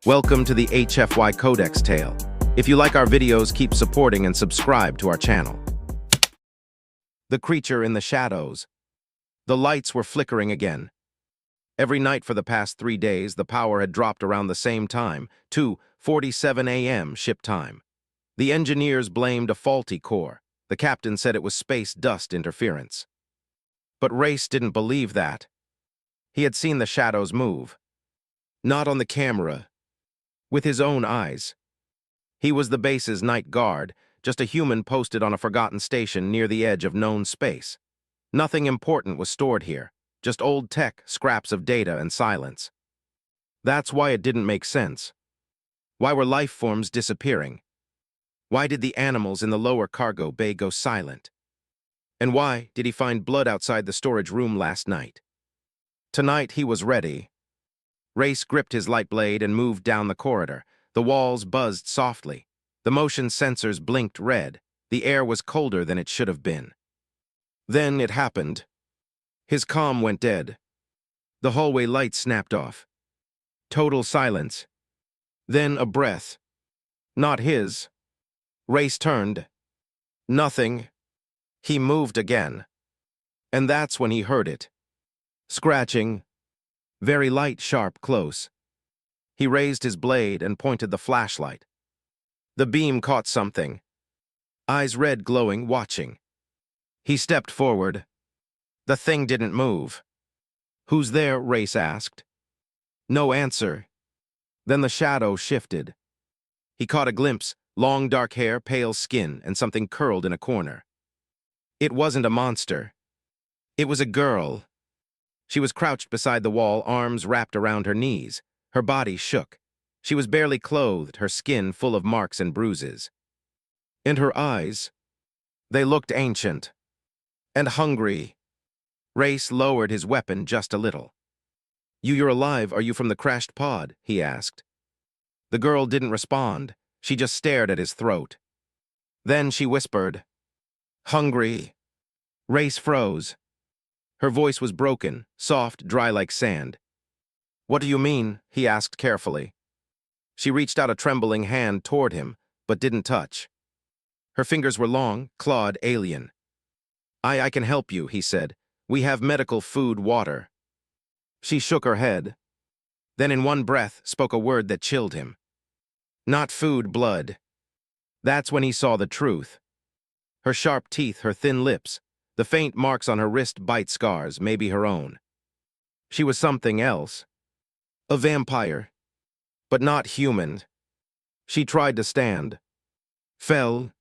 Welcome to the HFY Codex Tale. If you like our videos, keep supporting and subscribe to our channel. The creature in the shadows. The lights were flickering again. Every night for the past 3 days, the power had dropped around the same time, 2:47 a.m. ship time. The engineers blamed a faulty core. The captain said it was space dust interference. But Race didn't believe that. He had seen the shadows move. Not on the camera. With his own eyes. He was the base's night guard, just a human posted on a forgotten station near the edge of known space. Nothing important was stored here, just old tech, scraps of data, and silence. That's why it didn't make sense. Why were life forms disappearing? Why did the animals in the lower cargo bay go silent? And why did he find blood outside the storage room last night? Tonight he was ready. Race gripped his light blade and moved down the corridor. The walls buzzed softly. The motion sensors blinked red. The air was colder than it should have been. Then it happened. His comm went dead. The hallway light snapped off. Total silence. Then a breath. Not his. Race turned. Nothing. He moved again. And that's when he heard it. Scratching. Very light, sharp, close. He raised his blade and pointed the flashlight. The beam caught something. Eyes red, glowing, watching. He stepped forward. The thing didn't move. "Who's there?" Race asked. No answer. Then the shadow shifted. He caught a glimpse, long dark hair, pale skin, and something curled in a corner. It wasn't a monster. It was a girl. She was crouched beside the wall, arms wrapped around her knees. Her body shook. She was barely clothed, her skin full of marks and bruises. And her eyes, they looked ancient and hungry. Race lowered his weapon just a little. You're alive. Are you from the crashed pod?" he asked. The girl didn't respond. She just stared at his throat. Then she whispered, "Hungry." Race froze. Her voice was broken, soft, dry like sand. "What do you mean?" he asked carefully. She reached out a trembling hand toward him, but didn't touch. Her fingers were long, clawed, alien. I can help you," he said. "We have medical, food, water." She shook her head. Then in one breath spoke a word that chilled him. "Not food, blood." That's when he saw the truth. Her sharp teeth, her thin lips, the faint marks on her wrist, bite scars, maybe her own. She was something else. A vampire. But not human. She tried to stand. Fell.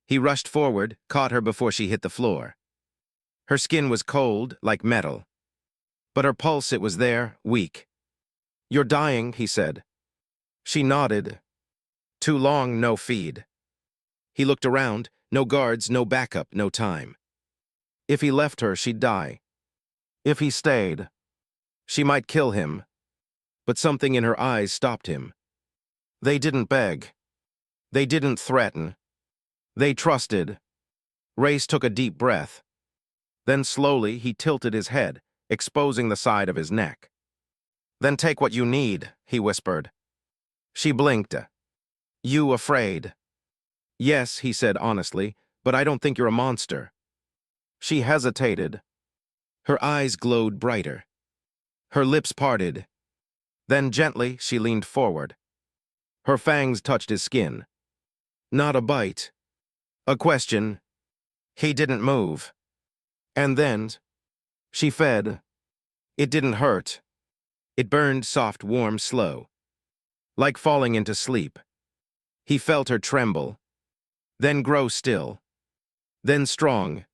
He rushed forward, caught her before she hit the floor. Her skin was cold, like metal. But her pulse, it was there, weak. "You're dying," he said. She nodded. Too long, no feed. He looked around, no guards, no backup, no time. If he left her, she'd die. If he stayed, she might kill him. But something in her eyes stopped him. They didn't beg. They didn't threaten. They trusted. Race took a deep breath. Then slowly he tilted his head, exposing the side of his neck. "Then take what you need," he whispered. She blinked. "You afraid?" "Yes," he said honestly, "but I don't think you're a monster." She hesitated. Her eyes glowed brighter. Her lips parted. Then gently she leaned forward. Her fangs touched his skin. Not a bite. A question. He didn't move. And then she fed. It didn't hurt. It burned soft, warm, slow. Like falling into sleep. He felt her tremble. Then grow still. Then strong.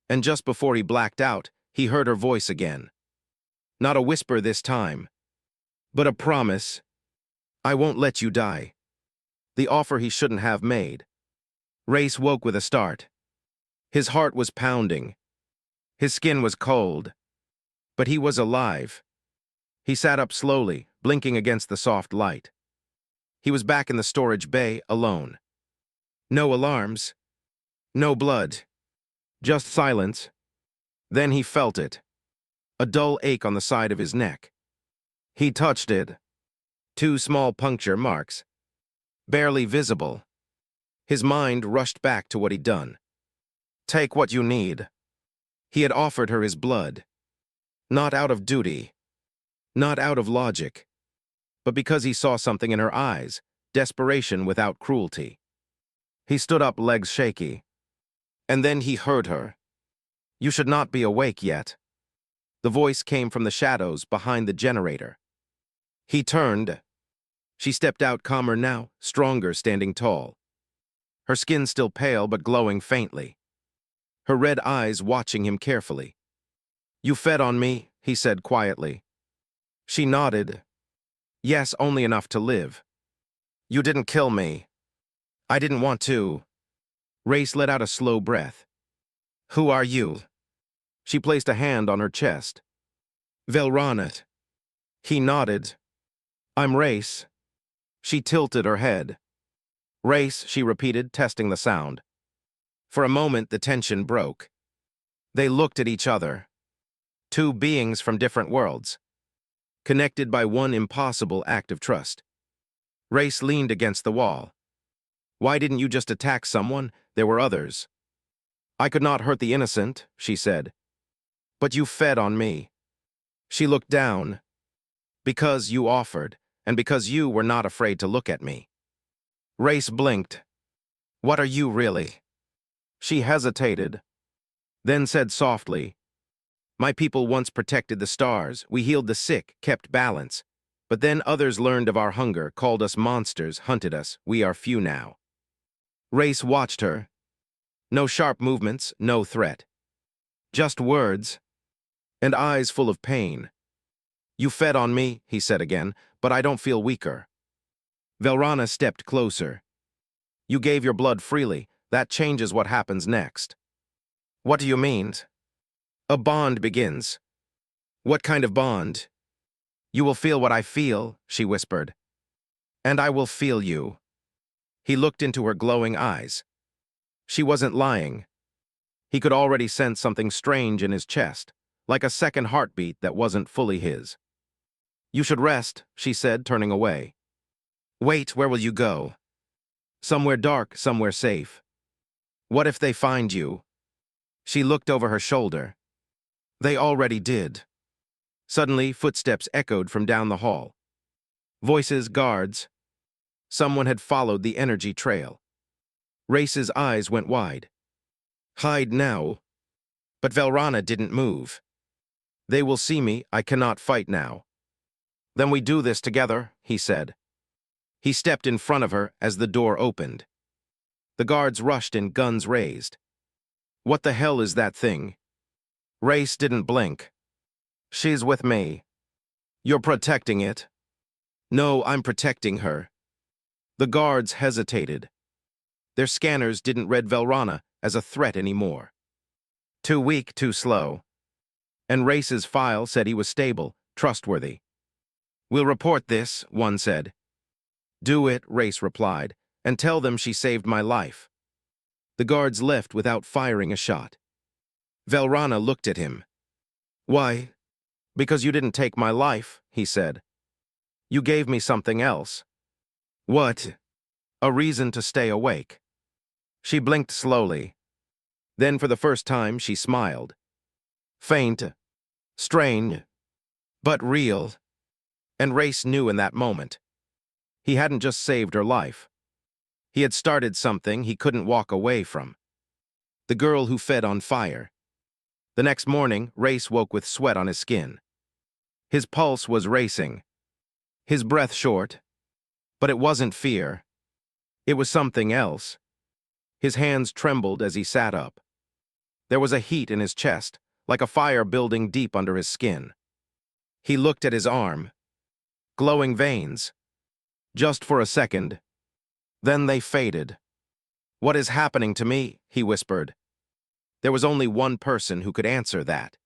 And just before he blacked out, he heard her voice again. Not a whisper this time, but a promise. "I won't let you die." The offer he shouldn't have made. Race woke with a start. His heart was pounding. His skin was cold. But he was alive. He sat up slowly, blinking against the soft light. He was back in the storage bay, alone. No alarms. No blood. Just silence. Then he felt it. A dull ache on the side of his neck. He touched it. 2 small puncture marks, barely visible. His mind rushed back to what he'd done. Take what you need. He had offered her his blood. Not out of duty, not out of logic, but because he saw something in her eyes, desperation without cruelty. He stood up, legs shaky. And then he heard her. You should not be awake yet. The voice came from the shadows behind the generator. He turned. She stepped out, calmer now, stronger, standing tall. Her skin still pale but glowing faintly. Her red eyes watching him carefully. You fed on me, he said quietly. She nodded. Yes, only enough to live. You didn't kill me. I didn't want to. Race let out a slow breath. Who are you? She placed a hand on her chest. Velranat. He nodded. I'm Race. She tilted her head. Race, she repeated, testing the sound. For a moment, the tension broke. They looked at each other. 2 beings from different worlds, connected by one impossible act of trust. Race leaned against the wall. Why didn't you just attack someone? There were others. I could not hurt the innocent, she said. But you fed on me. She looked down. Because you offered, and because you were not afraid to look at me. Race blinked. What are you really? She hesitated, then said softly, my people once protected the stars, we healed the sick, kept balance. But then others learned of our hunger, called us monsters, hunted us, we are few now. Race watched her. No sharp movements, no threat. Just words, and eyes full of pain. You fed on me, he said again, but I don't feel weaker. Velrana stepped closer. You gave your blood freely, that changes what happens next. What do you mean? A bond begins. What kind of bond? You will feel what I feel, she whispered. And I will feel you. He looked into her glowing eyes. She wasn't lying. He could already sense something strange in his chest, like a second heartbeat that wasn't fully his. You should rest, she said, turning away. Wait, where will you go? Somewhere dark, somewhere safe. What if they find you? She looked over her shoulder. They already did. Suddenly, footsteps echoed from down the hall. Voices, guards. Someone had followed the energy trail. Race's eyes went wide. Hide now. But Velrana didn't move. They will see me, I cannot fight now. Then we do this together, he said. He stepped in front of her as the door opened. The guards rushed in, guns raised. What the hell is that thing? Race didn't blink. She's with me. You're protecting it. No, I'm protecting her. The guards hesitated. Their scanners didn't read Velrana as a threat anymore. Too weak, too slow. And Race's file said he was stable, trustworthy. We'll report this, one said. Do it, Race replied, and tell them she saved my life. The guards left without firing a shot. Velrana looked at him. Why? Because you didn't take my life, he said. You gave me something else. What? A reason to stay awake. She blinked slowly. Then for the first time she smiled. Faint, strange, but real. And Race knew in that moment. He hadn't just saved her life. He had started something he couldn't walk away from. The girl who fed on fire. The next morning, Race woke with sweat on his skin. His pulse was racing. His breath short. But it wasn't fear. It was something else. His hands trembled as he sat up. There was a heat in his chest, like a fire building deep under his skin. He looked at his arm. Glowing veins. Just for a second. Then they faded. What is happening to me? He whispered. There was only one person who could answer that.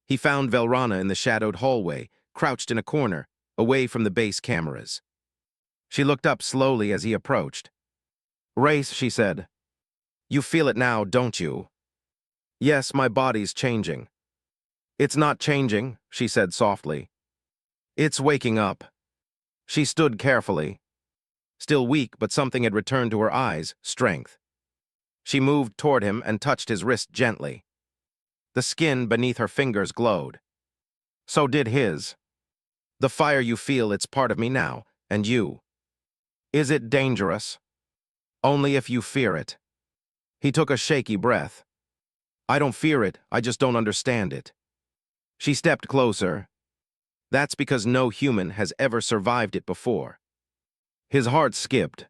He found Velrana in the shadowed hallway, crouched in a corner, away from the base cameras. She looked up slowly as he approached. Race, she said. You feel it now, don't you? Yes, my body's changing. It's not changing, she said softly. It's waking up. She stood carefully. Still weak, but something had returned to her eyes, strength. She moved toward him and touched his wrist gently. The skin beneath her fingers glowed. So did his. The fire you feel, it's part of me now, and you. Is it dangerous? Only if you fear it. He took a shaky breath. I don't fear it, I just don't understand it. She stepped closer. That's because no human has ever survived it before. His heart skipped.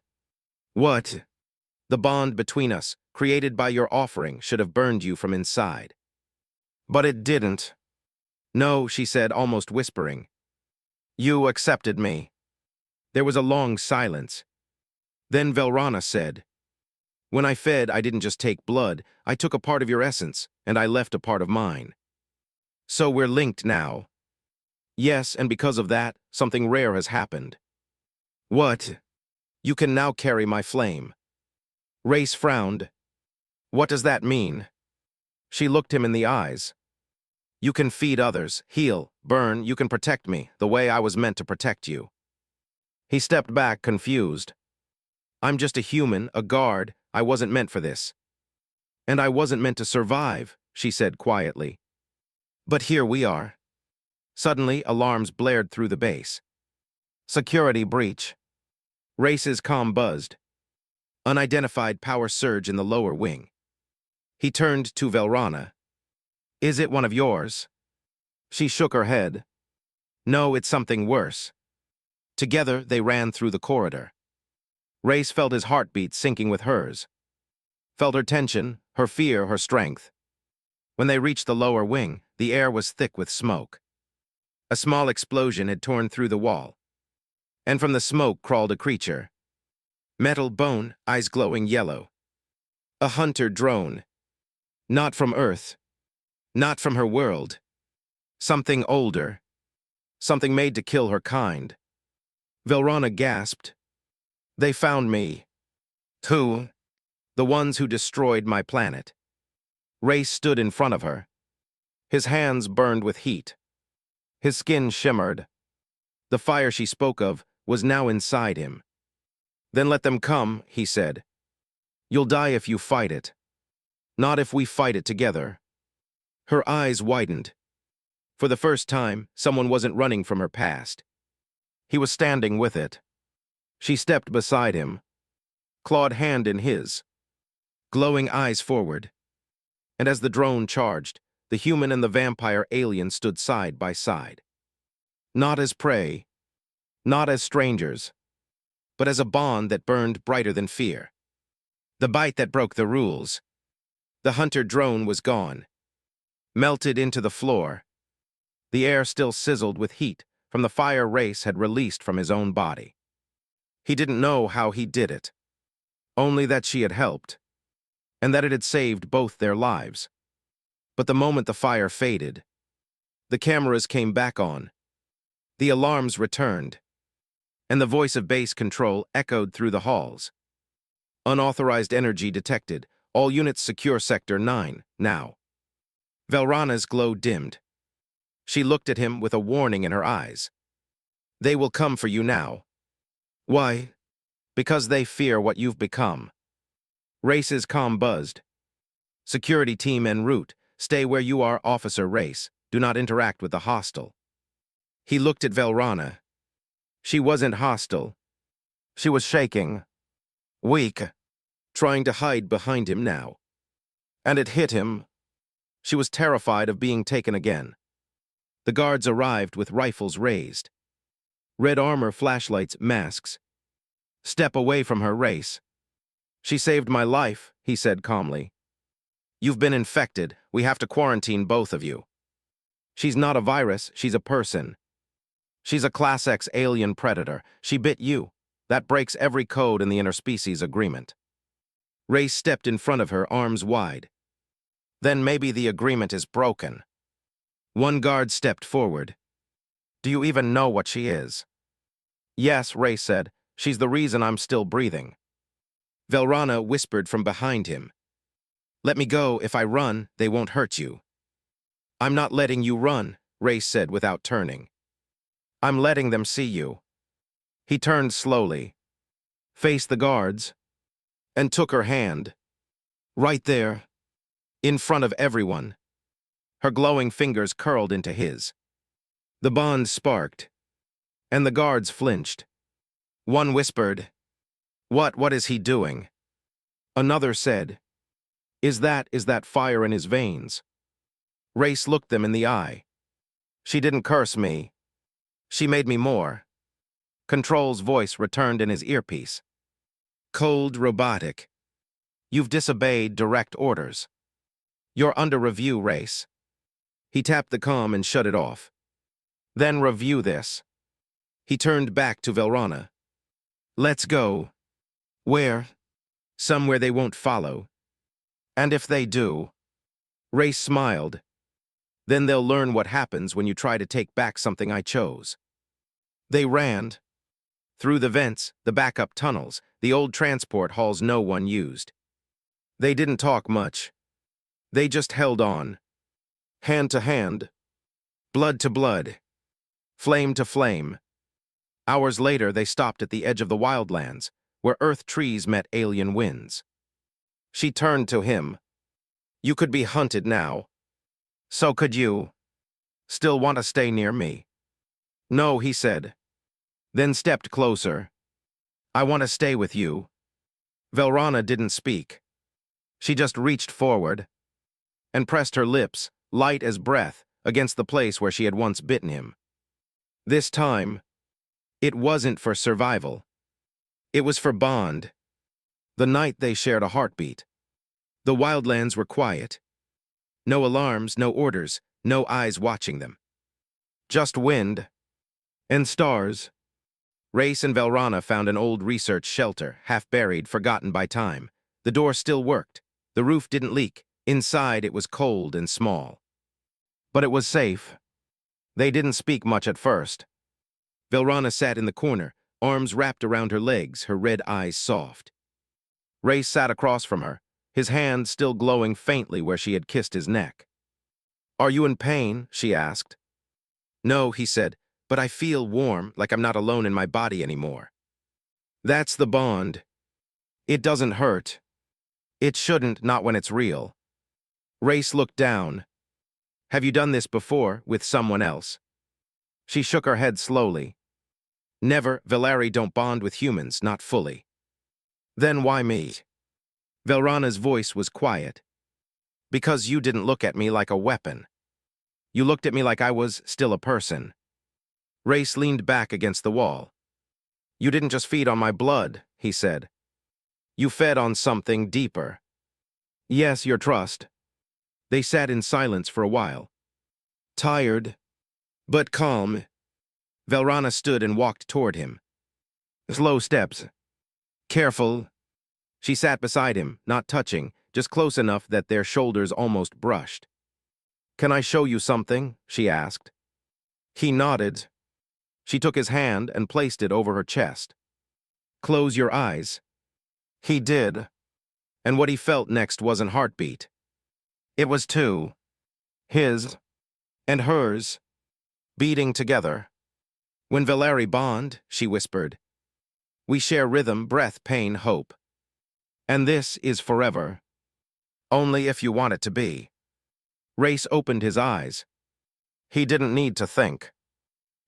What? The bond between us, created by your offering, should have burned you from inside. But it didn't. No, she said, almost whispering. You accepted me. There was a long silence. Then Velrana said, when I fed, I didn't just take blood, I took a part of your essence, and I left a part of mine. So we're linked now. Yes, and because of that, something rare has happened. What? You can now carry my flame. Race frowned. What does that mean? She looked him in the eyes. You can feed others, heal, burn, you can protect me, the way I was meant to protect you. He stepped back, confused. I'm just a human, a guard, I wasn't meant for this. And I wasn't meant to survive, she said quietly. But here we are. Suddenly, alarms blared through the base. Security breach. Race's comm buzzed. Unidentified power surge in the lower wing. He turned to Velrana. Is it one of yours? She shook her head. No, it's something worse. Together, they ran through the corridor. Race felt his heartbeat sinking with hers. Felt her tension, her fear, her strength. When they reached the lower wing, the air was thick with smoke. A small explosion had torn through the wall. And from the smoke crawled a creature. Metal bone, eyes glowing yellow. A hunter drone. Not from Earth. Not from her world. Something older. Something made to kill her kind. Velrana gasped. They found me. Who? The ones who destroyed my planet. Race stood in front of her. His hands burned with heat. His skin shimmered. The fire she spoke of was now inside him. Then let them come, he said. You'll die if you fight it. Not if we fight it together. Her eyes widened. For the first time, someone wasn't running from her past. He was standing with it. She stepped beside him, clawed hand in his, glowing eyes forward. And as the drone charged, the human and the vampire alien stood side by side. Not as prey, not as strangers, but as a bond that burned brighter than fear. The bite that broke the rules. The hunter drone was gone, melted into the floor. The air still sizzled with heat from the fire Race had released from his own body. He didn't know how he did it, only that she had helped, and that it had saved both their lives. But the moment the fire faded, the cameras came back on, the alarms returned, and the voice of base control echoed through the halls. Unauthorized energy detected. All units secure Sector 9, now. Velrana's glow dimmed. She looked at him with a warning in her eyes. They will come for you now. Why? Because they fear what you've become. Race's comm buzzed. Security team en route. Stay where you are, Officer Race. Do not interact with the hostile. He looked at Velrana. She wasn't hostile. She was shaking. Weak. Trying to hide behind him now. And it hit him. She was terrified of being taken again. The guards arrived with rifles raised. Red armor, flashlights, masks. Step away from her, Race. She saved my life, he said calmly. You've been infected. We have to quarantine both of you. She's not a virus, she's a person. She's a Class X alien predator. She bit you. That breaks every code in the interspecies agreement. Race stepped in front of her, arms wide. Then maybe the agreement is broken. One guard stepped forward. Do you even know what she is? Yes, Race said. She's the reason I'm still breathing. Velrana whispered from behind him. Let me go. If I run, they won't hurt you. I'm not letting you run, Race said without turning. I'm letting them see you. He turned slowly, faced the guards, and took her hand. Right there, in front of everyone. Her glowing fingers curled into his. The bond sparked, and the guards flinched. One whispered, What is he doing?" Another said, Is that fire in his veins?" Race looked them in the eye. "She didn't curse me. She made me more." Control's voice returned in his earpiece. "Cold, robotic. You've disobeyed direct orders. You're under review, Race." He tapped the comm and shut it off. "Then review this." He turned back to Velrana. "Let's go." "Where?" "Somewhere they won't follow. And if they do..." Race smiled. "Then they'll learn what happens when you try to take back something I chose." They ran. Through the vents, the backup tunnels, the old transport halls no one used. They didn't talk much. They just held on. Hand to hand. Blood to blood. Flame to flame. Hours later, they stopped at the edge of the wildlands, where earth trees met alien winds. She turned to him. "You could be hunted now. So could you. Still want to stay near me?" "No," he said. Then stepped closer. "I want to stay with you." Velrana didn't speak. She just reached forward and pressed her lips, light as breath, against the place where she had once bitten him. This time, it wasn't for survival. It was for bond. The night they shared a heartbeat. The wildlands were quiet. No alarms, no orders, no eyes watching them. Just wind and stars. Race and Velrana found an old research shelter, half buried, forgotten by time. The door still worked. The roof didn't leak. Inside, it was cold and small. But it was safe. They didn't speak much at first. Velrana sat in the corner, arms wrapped around her legs, her red eyes soft. Race sat across from her, his hand still glowing faintly where she had kissed his neck. "Are you in pain?" she asked. "No," he said, "but I feel warm, like I'm not alone in my body anymore." That's the bond. It doesn't hurt. It shouldn't, not when it's real. Race looked down. "Have you done this before, with someone else?" She shook her head slowly. "Never. Velari don't bond with humans, not fully." "Then why me?" Velrana's voice was quiet. "Because you didn't look at me like a weapon. You looked at me like I was still a person." Race leaned back against the wall. "You didn't just feed on my blood," he said. "You fed on something deeper." "Yes, your trust." They sat in silence for a while. Tired, but calm. Velrana stood and walked toward him. Slow steps. "Careful." She sat beside him, not touching, just close enough that their shoulders almost brushed. "Can I show you something?" she asked. He nodded. She took his hand and placed it over her chest. "Close your eyes." He did. And what he felt next wasn't heartbeat. It was two. His and hers, beating together. "When Velari bond," she whispered, "we share rhythm, breath, pain, hope. And this is forever. Only if you want it to be." Race opened his eyes. He didn't need to think.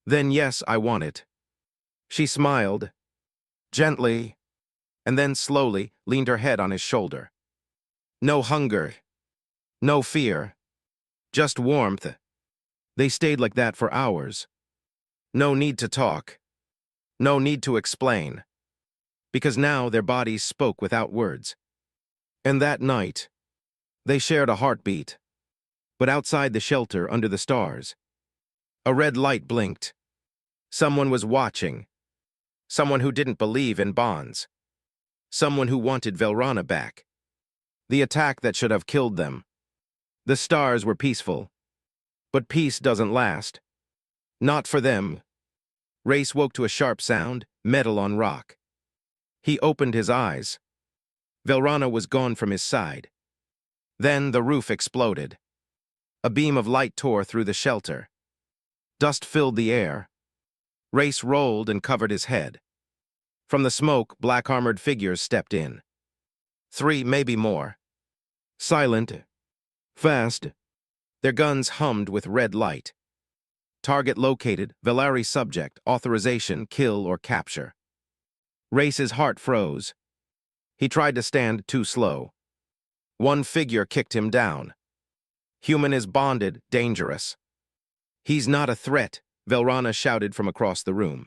"Then yes, I want it." She smiled, gently, and then slowly leaned her head on his shoulder. No hunger, no fear, just warmth. They stayed like that for hours. No need to talk. No need to explain. Because now their bodies spoke without words. And that night, they shared a heartbeat. But outside the shelter, under the stars, a red light blinked. Someone was watching. Someone who didn't believe in bonds. Someone who wanted Velrana back. The attack that should have killed them. The stars were peaceful. But peace doesn't last. Not for them. Race woke to a sharp sound, metal on rock. He opened his eyes. Velrana was gone from his side. Then the roof exploded. A beam of light tore through the shelter. Dust filled the air. Race rolled and covered his head. From the smoke, black-armored figures stepped in. 3, maybe more. Silent. Fast. Their guns hummed with red light. Target located, Valari subject, authorization, kill or capture. Race's heart froze. He tried to stand too slow. One figure kicked him down. Human is bonded, dangerous. He's not a threat, Velrana shouted from across the room.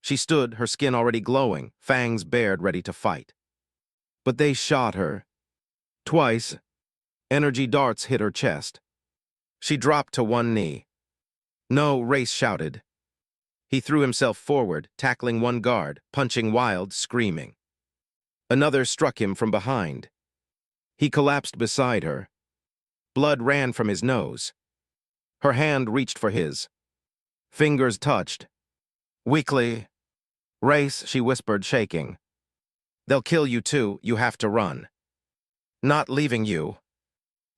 She stood, her skin already glowing, fangs bared, ready to fight. But they shot her. Twice. Energy darts hit her chest. She dropped to one knee. No, Race shouted. He threw himself forward, tackling one guard, punching wild, screaming. Another struck him from behind. He collapsed beside her. Blood ran from his nose. Her hand reached for his. Fingers touched. Weakly. Race, she whispered, shaking. They'll kill you too, you have to run. Not leaving you.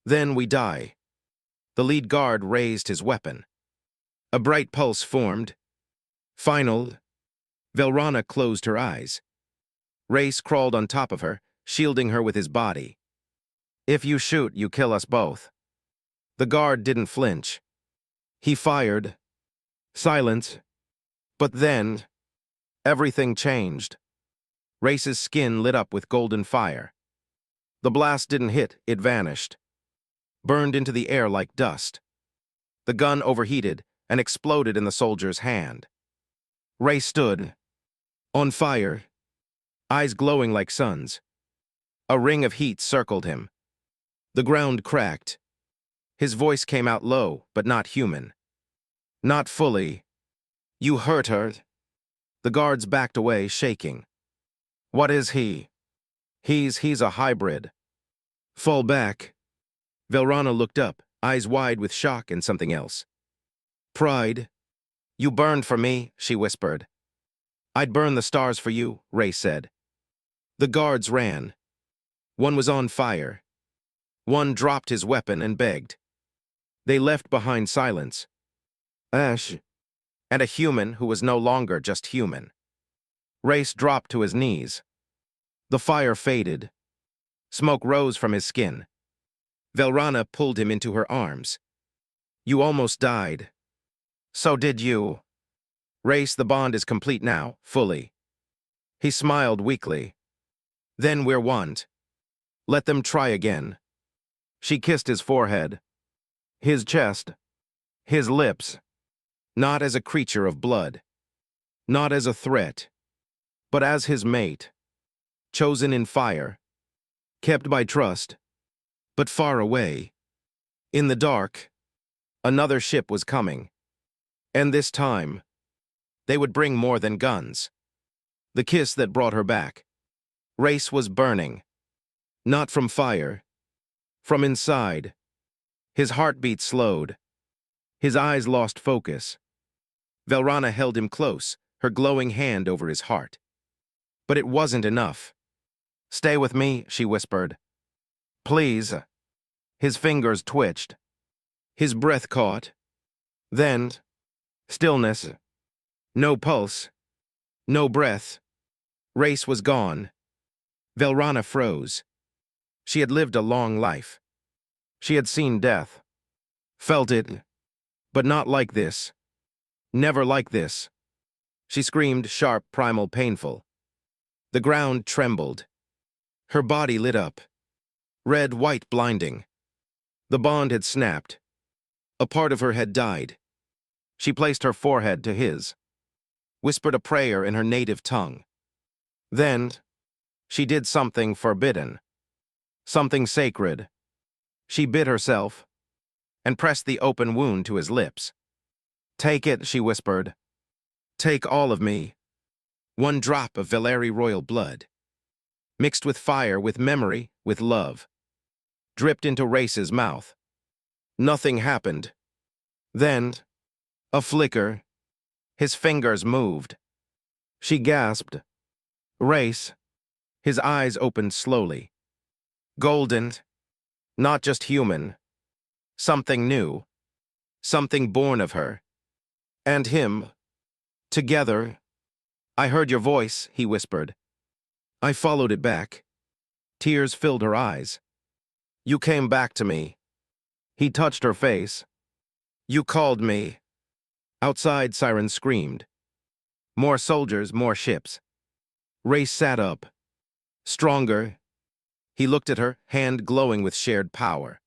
Then we die. The lead guard raised his weapon. A bright pulse formed. Final. Velrana closed her eyes. Race crawled on top of her, shielding her with his body. If you shoot, you kill us both. The guard didn't flinch. He fired. Silence. But then, everything changed. Race's skin lit up with golden fire. The blast didn't hit, it vanished. Burned into the air like dust. The gun overheated and exploded in the soldier's hand. Race stood, on fire, eyes glowing like suns. A ring of heat circled him. The ground cracked. His voice came out low, but not human. Not fully. You hurt her. The guards backed away, shaking. What is he? He's a hybrid. Fall back. Velrana looked up, eyes wide with shock and something else. Pride. You burned for me, she whispered. I'd burn the stars for you, Ray said. The guards ran. One was on fire. One dropped his weapon and begged. They left behind silence. Ash. And a human who was no longer just human. Race dropped to his knees. The fire faded. Smoke rose from his skin. Velrana pulled him into her arms. You almost died. So did you. Race, the bond is complete now, fully. He smiled weakly. Then we're one. Let them try again. She kissed his forehead, his chest, his lips, not as a creature of blood, not as a threat, but as his mate, chosen in fire, kept by trust, but far away. In the dark, another ship was coming, and this time, they would bring more than guns. The kiss that brought her back. Race was burning, not from fire, from inside. His heartbeat slowed. His eyes lost focus. Velrana held him close, her glowing hand over his heart. But it wasn't enough. Stay with me, she whispered. Please. His fingers twitched. His breath caught. Then, stillness. No pulse. No breath. Race was gone. Velrana froze. She had lived a long life. She had seen death. Felt it. But not like this. Never like this. She screamed, sharp, primal, painful. The ground trembled. Her body lit up. Red, white, blinding. The bond had snapped. A part of her had died. She placed her forehead to his. Whispered a prayer in her native tongue. Then, she did something forbidden. Something sacred. She bit herself and pressed the open wound to his lips. Take it, she whispered. Take all of me. One drop of Valeri royal blood. Mixed with fire, with memory, with love. Dripped into Race's mouth. Nothing happened. Then, a flicker. His fingers moved. She gasped. Race. His eyes opened slowly. Golden. Not just human. Something new. Something born of her. And him. Together. I heard your voice, he whispered. I followed it back. Tears filled her eyes. You came back to me. He touched her face. You called me. Outside, sirens screamed. More soldiers, more ships. Race sat up. Stronger. He looked at her, hand glowing with shared power.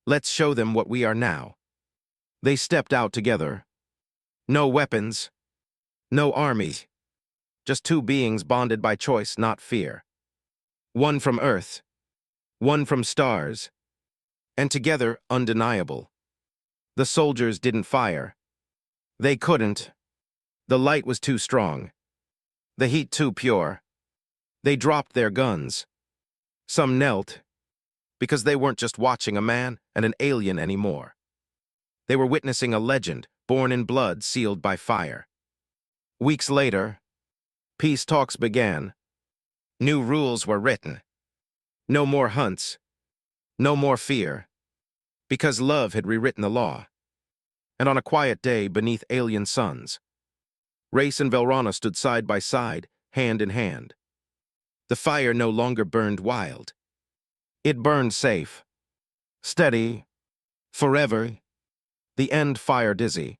Let's show them what we are now. They stepped out together. No weapons. No army. Just two beings bonded by choice, not fear. One from Earth. One from stars. And together, undeniable. The soldiers didn't fire. They couldn't. The light was too strong. The heat too pure. They dropped their guns. Some knelt, because they weren't just watching a man and an alien anymore. They were witnessing a legend, born in blood, sealed by fire. Weeks later, peace talks began. New rules were written. No more hunts. No more fear. Because love had rewritten the law. And on a quiet day beneath alien suns, Race and Velrana stood side by side, hand in hand. The fire no longer burned wild. It burned safe. Steady. Forever. The end fire dizzy.